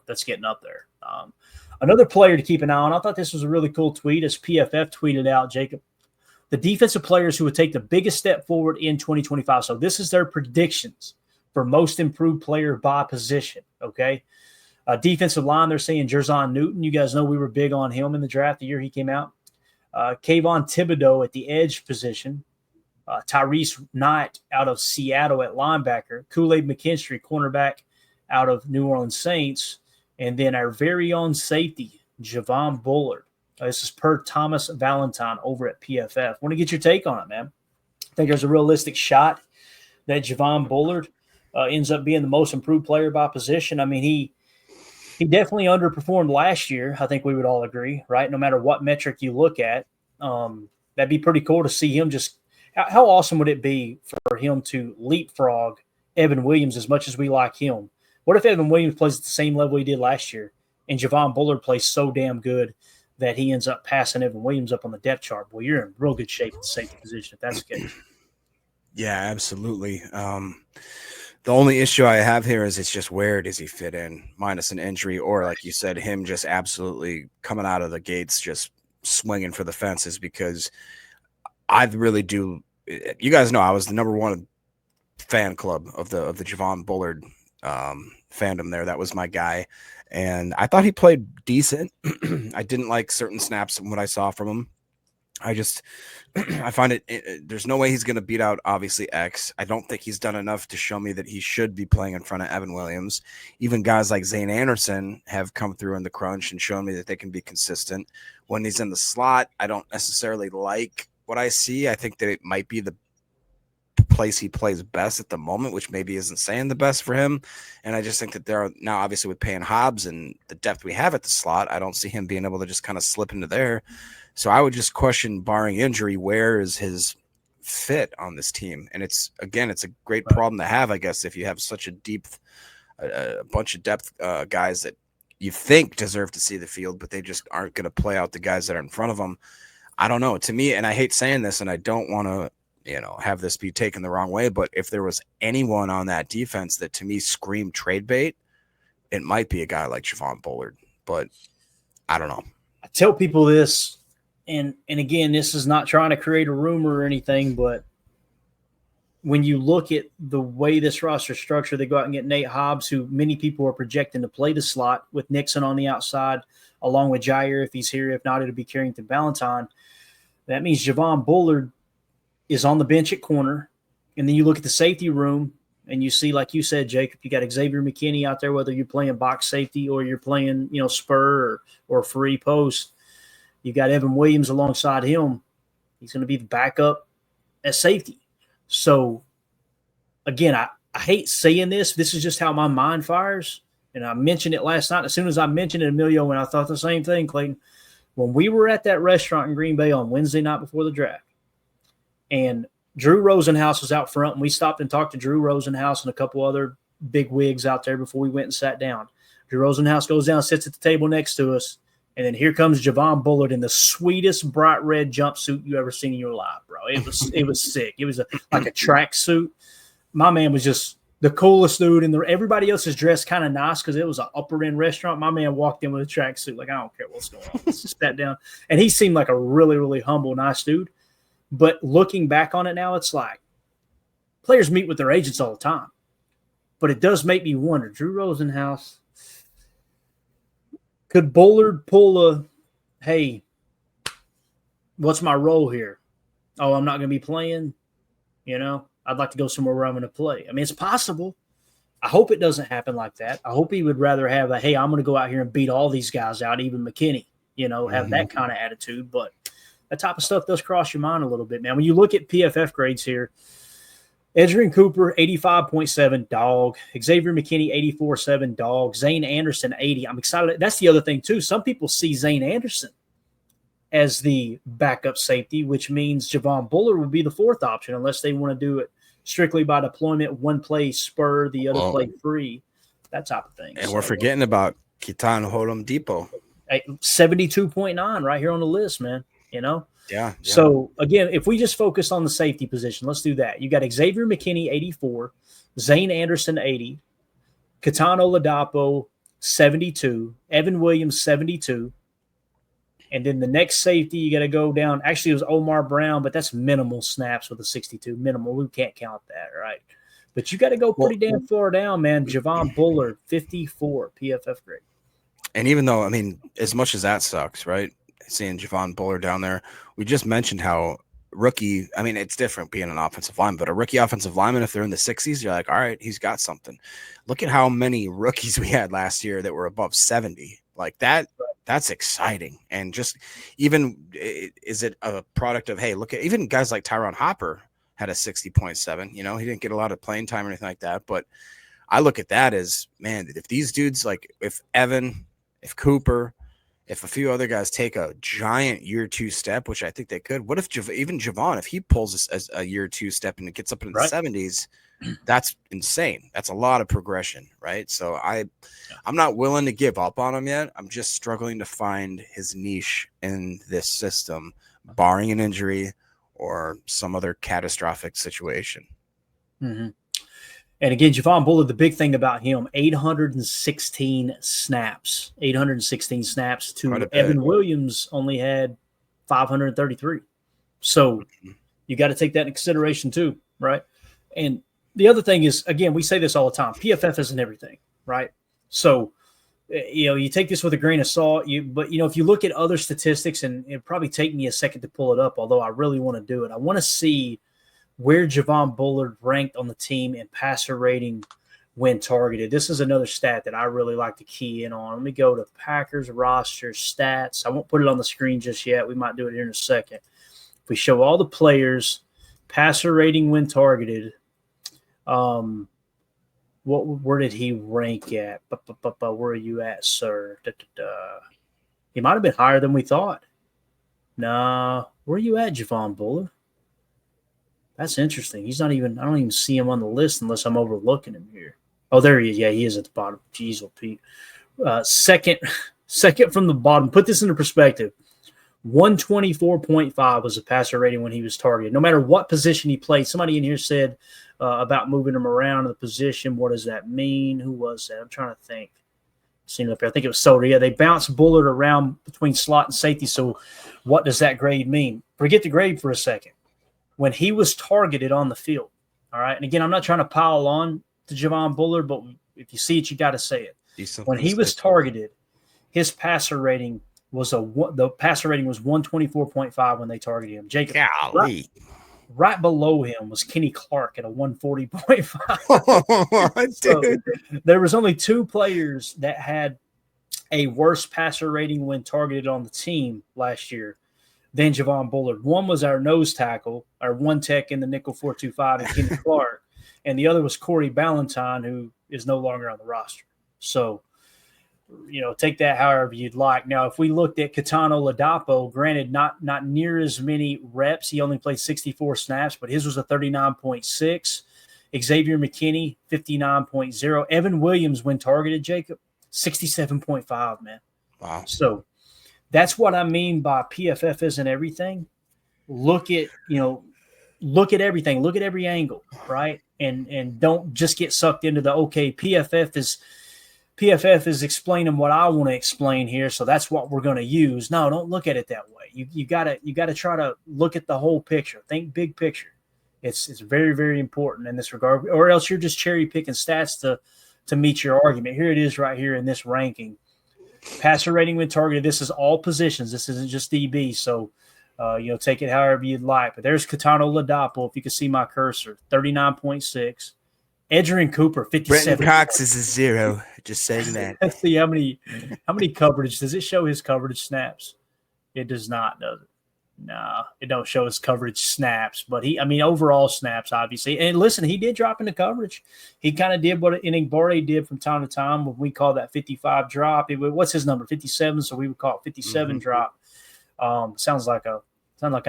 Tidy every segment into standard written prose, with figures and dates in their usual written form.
that's getting up there. Another player to keep an eye on, I thought this was a really cool tweet, as PFF tweeted out, Jacob, the defensive players who would take the biggest step forward in 2025. So this is their predictions for most improved player by position, okay? Defensive line, they're saying Jerzon Newton. You guys know we were big on him in the draft the year he came out. Kayvon Thibodeau at the edge position. Tyrese Knight out of Seattle at linebacker. Kool-Aid McKinstry, cornerback out of New Orleans Saints. And then our very own safety, Javon Bullard. This is per Thomas Valentine over at PFF. Want to get your take on it, man. I think there's a realistic shot that Javon Bullard ends up being the most improved player by position. I mean, he definitely underperformed last year. I think we would all agree, right? No matter what metric you look at, that'd be pretty cool to see him just – how awesome would it be for him to leapfrog Evan Williams as much as we like him? What if Evan Williams plays at the same level he did last year and Javon Bullard plays so damn good that he ends up passing Evan Williams up on the depth chart? Well, you're in real good shape at the safety position if that's the case. Yeah, absolutely. The only issue I have here is it's just where does he fit in, minus an injury, or like you said, him just absolutely coming out of the gates, just swinging for the fences, because I really do. You guys know I was the number one fan club of the Javon Bullard fandom there. That was my guy. And I thought he played decent. I didn't like certain snaps from what I saw from him. I find it there's no way he's going to beat out, obviously, X. I don't think he's done enough to show me that he should be playing in front of Evan Williams. Even guys like Zane Anderson have come through in the crunch and shown me that they can be consistent. When he's in the slot, I don't necessarily like what I see. I think that it might be the place he plays best at the moment, which maybe isn't saying the best for him. And I just think that there are now, obviously, with Payne Hobbs and the depth we have at the slot, I don't see him being able to just kind of slip into there. So I would just question, barring injury, where is his fit on this team? And it's a great problem to have, I guess, if you have such a deep, a bunch of depth guys that you think deserve to see the field, but they just aren't going to play out the guys that are in front of them. I don't know. To me, and I hate saying this, and I don't want to, have this be taken the wrong way, but if there was anyone on that defense that to me screamed trade bait, it might be a guy like Javon Bullard, but I don't know. I tell people this, and again, this is not trying to create a rumor or anything, but when you look at the way this roster is structured, they go out and get Nate Hobbs, who many people are projecting to play the slot with Nixon on the outside, along with Jair if he's here. If not, it'll be Carrington Valentine. That means Javon Bullard is on the bench at corner. And then you look at the safety room and you see, like you said, Jacob, you got Xavier McKinney out there, whether you're playing box safety or you're playing, spur or free post. You got Evan Williams alongside him. He's going to be the backup at safety. So, again, I hate saying this. This is just how my mind fires. And I mentioned it last night. As soon as I mentioned it, Emilio, and I thought the same thing, Clayton. When we were at that restaurant in Green Bay on Wednesday night before the draft, and Drew Rosenhaus was out front, and we stopped and talked to Drew Rosenhaus and a couple other big wigs out there before we went and sat down. Drew Rosenhaus goes down, sits at the table next to us, and then here comes Javon Bullard in the sweetest bright red jumpsuit you ever seen in your life, bro. It was sick. It was like a track suit. My man was just the coolest dude, and everybody else is dressed kind of nice because it was an upper end restaurant. My man walked in with a track suit, like, I don't care what's going on. Just sat down, and he seemed like a really, really humble, nice dude. But looking back on it now, it's like players meet with their agents all the time. But it does make me wonder, Drew Rosenhaus, could Bullard pull a, hey, what's my role here? Oh, I'm not going to be playing. I'd like to go somewhere where I'm going to play. I mean, it's possible. I hope it doesn't happen like that. I hope he would rather have a, hey, I'm going to go out here and beat all these guys out, even McKinney, have that kind of attitude. But that type of stuff does cross your mind a little bit, man. When you look at PFF grades here, Edgerrin Cooper, 85.7, dog. Xavier McKinney, 84.7, dog. Zane Anderson, 80. I'm excited. That's the other thing, too. Some people see Zane Anderson as the backup safety, which means Javon Bullard would be the fourth option unless they want to do it strictly by deployment, one play spur, the other play free, that type of thing. And we're forgetting about Keaton Hodum Depot. 72.9 right here on the list, man. Yeah. So, again, if we just focus on the safety position, let's do that. You got Xavier McKinney, 84, Zane Anderson, 80, Keaton Oladapo, 72. Evan Williams, 72. And then the next safety, you got to go down. Actually, it was Omar Brown, but that's minimal snaps with a 62. Minimal. We can't count that, right? But you got to go pretty damn far down, man. Javon Bullard, 54 PFF grade. And even though, I mean, as much as that sucks, right? Seeing Javon Bullard down there, we just mentioned how rookie, I mean, it's different being an offensive lineman, but a rookie offensive lineman, if they're in the 60s, you're like, all right, he's got something. Look at how many rookies we had last year that were above 70. Like that's exciting. And just even, is it a product of, hey, look at even guys like Tyron Hopper had a 60.7, you know, he didn't get a lot of playing time or anything like that. But I look at that as, man, if these dudes, like if Evan, if Cooper, if a few other guys take a giant year 2 step, which I think they could, what if even Javon, if he pulls a year 2 step and it gets up into the 70s, that's insane. That's a lot of progression, right? So I'm not willing to give up on him yet. I'm just struggling to find his niche in this system, barring an injury or some other catastrophic situation. Mm-hmm. And again, Javon Bullard, the big thing about him, 816 snaps. 816 snaps to Evan Williams only had 533. So you got to take that into consideration too, right? And the other thing is, again, we say this all the time, PFF isn't everything, right? So, you know, you take this with a grain of salt, but, you know, if you look at other statistics, and it'd probably take me a second to pull it up, although I really want to do it. I want to see where Javon Bullard ranked on the team in passer rating when targeted. This is another stat that I really like to key in on. Let me go to Packers roster stats. I won't put it on the screen just yet. We might do it here in a second. If we show all the players, passer rating when targeted, where did he rank at? Where are you at, sir? He might have been higher than we thought. Nah, where are you at, Javon Bullard? That's interesting. He's not even – I don't even see him on the list unless I'm overlooking him here. Oh, there he is. Yeah, he is at the bottom. Jeez, oh, Pete. Second from the bottom. Put this into perspective. 124.5 was a passer rating when he was targeted. No matter what position he played. Somebody in here said about moving him around in the position. What does that mean? Who was that? I'm trying to think. Seen up here. I think it was Soder. Yeah, they bounced Bullard around between slot and safety. So what does that grade mean? Forget the grade for a second. When he was targeted on the field, all right? And again, I'm not trying to pile on to Javon Bullard, but if you see it, you got to say it. When he was targeted, his passer rating was the passer rating was 124.5 when they targeted him. Jacob, right below him was Kenny Clark at a 140.5. So there was only 2 players that had a worse passer rating when targeted on the team last year than Javon Bullard. One was our nose tackle, our one tech in the nickel 4-2-5, and Kenny Clark, and the other was Corey Ballantyne, who is no longer on the roster. So, you know, take that however you'd like. Now, if we looked at Catano Ladapo, granted, not near as many reps. He only played 64 snaps, but his was a 39.6. Xavier McKinney, 59.0. Evan Williams, when targeted, Jacob, 67.5, man. Wow. So that's what I mean by PFF isn't everything. Look at everything. Look at every angle, right? And don't just get sucked into the, okay, PFF is explaining what I want to explain here, so that's what we're going to use. No, don't look at it that way. You gotta try to look at the whole picture. Think big picture. It's very, very important in this regard, or else you're just cherry picking stats to meet your argument. Here it is right here in this ranking. Passer rating when targeted. This is all positions. This isn't just DB. So, take it however you'd like. But there's Catano Ladapo, if you can see my cursor, 39.6. Adrian Cooper, 57. Brenton Cox is a 0. Just saying that. Let's see how many coverage. Does it show his coverage snaps? It does not, does it? No, it don't show his coverage snaps. But overall snaps, obviously. And listen, he did drop into coverage. He kind of did what Iningbare did from time to time when we call that 55 drop. What's his number? 57. So we would call it 57 drop. Sounds like a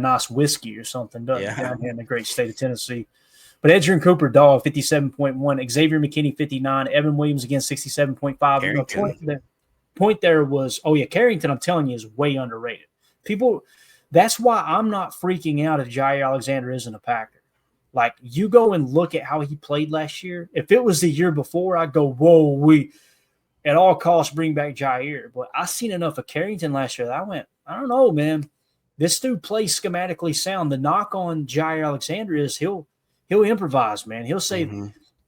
nice whiskey or something, doesn't it? Down here in the great state of Tennessee. But Adrian Cooper, 57.1. Xavier McKinney, 59. Evan Williams, again, 67.5. The point there was, Carrington, I'm telling you, is way underrated. That's why I'm not freaking out if Jair Alexander isn't a Packer. Like, you go and look at how he played last year. If it was the year before, I'd go, whoa, at all costs bring back Jair. But I seen enough of Carrington last year that I went, I don't know, man. This dude plays schematically sound. The knock on Jair Alexander is he'll improvise, man. He'll say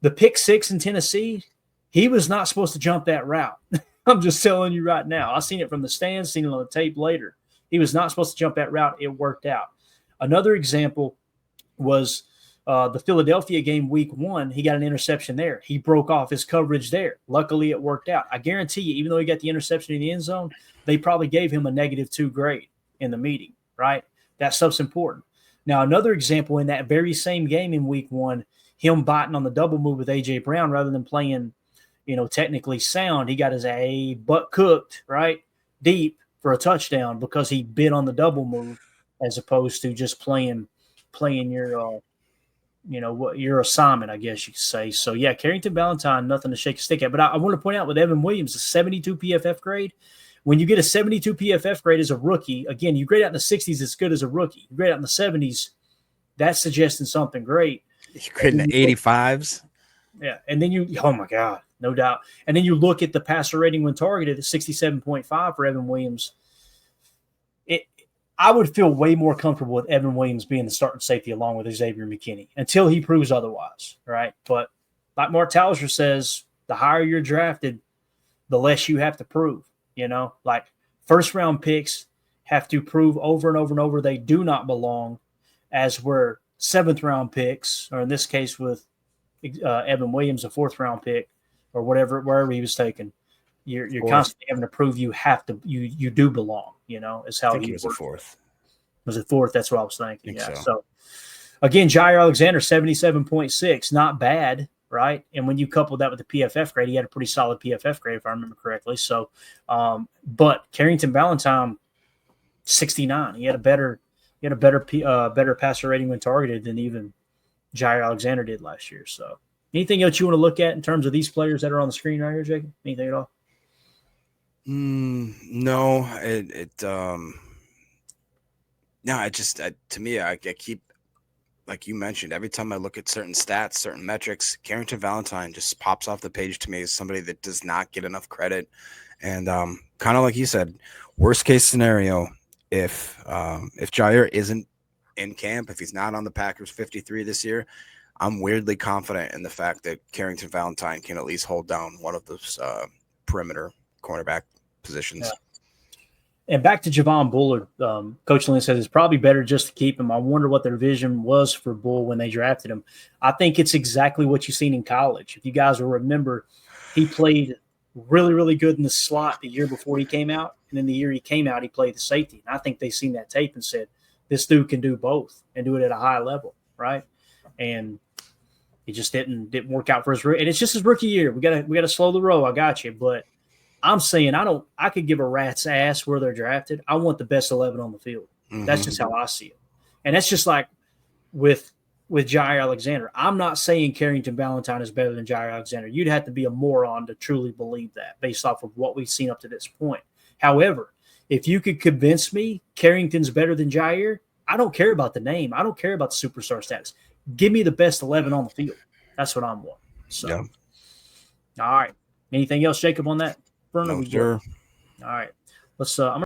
the pick 6 in Tennessee, he was not supposed to jump that route. I'm just telling you right now. I seen it from the stands, seen it on the tape later. He was not supposed to jump that route. It worked out. Another example was the Philadelphia game week 1. He got an interception there. He broke off his coverage there. Luckily, it worked out. I guarantee you, even though he got the interception in the end zone, they probably gave him a -2 grade in the meeting, right? That stuff's important. Now, another example in that very same game in week 1, him biting on the double move with A.J. Brown rather than playing, technically sound, he got his butt cooked, right, deep for a touchdown because he bit on the double move as opposed to just playing your your assignment, I guess you could say. So, yeah, Carrington Valentine, nothing to shake a stick at. But I want to point out with Evan Williams, a 72 PFF grade. When you get a 72 PFF grade as a rookie, again, you grade out in the 60s, it's good as a rookie. You grade out in the 70s, that's suggesting something great. You're grading the 85s. Yeah, and then oh my God, no doubt. And then you look at the passer rating when targeted at 67.5 for Evan Williams. I would feel way more comfortable with Evan Williams being the starting safety along with Xavier McKinney until he proves otherwise, right? But like Mark Tauser says, the higher you're drafted, the less you have to prove, Like first-round picks have to prove over and over and over they do not belong, as were seventh-round picks, or in this case with Evan Williams, a fourth-round pick, or wherever he was taken. You're constantly having to prove you do belong. Is how he was a fourth. Was it fourth? That's what I was thinking. So again, Jair Alexander 77.6, not bad, right? And when you couple that with the PFF grade, he had a pretty solid PFF grade if I remember correctly. So, but Carrington Valentine 69, he had a better passer rating when targeted than even Jair Alexander did last year. So, anything else you want to look at in terms of these players that are on the screen right here, Jacob? Anything at all? No, to me, I keep, like you mentioned, every time I look at certain stats, certain metrics, Carrington Valentine just pops off the page to me as somebody that does not get enough credit. And kind of like you said, worst case scenario, if Jair isn't in camp, if he's not on the Packers 53 this year, I'm weirdly confident in the fact that Carrington Valentine can at least hold down one of those perimeter cornerback positions. Yeah. And back to Javon Bullard, Coach Lynn says it's probably better just to keep him. I wonder what their vision was for Bull when they drafted him. I think it's exactly what you've seen in college. If you guys will remember, he played really, really good in the slot the year before he came out. And then the year he came out, he played the safety. And I think they seen that tape and said, this dude can do both and do it at a high level, right? And it just didn't work out for his rookie. And it's just his rookie year. We gotta slow the roll. I got you. But I'm saying I could give a rat's ass where they're drafted. I want the best 11 on the field. That's just how I see it. And that's just like with Jair Alexander. I'm not saying Carrington Valentine is better than Jair Alexander. You'd have to be a moron to truly believe that based off of what we've seen up to this point. However, if you could convince me Carrington's better than Jair, I don't care about the name. I don't care about the superstar status. Give me the best 11 on the field. That's what I'm wanting. So, yeah. All right. Anything else, Jacob, on that? No, sure. All right. Let's. I'm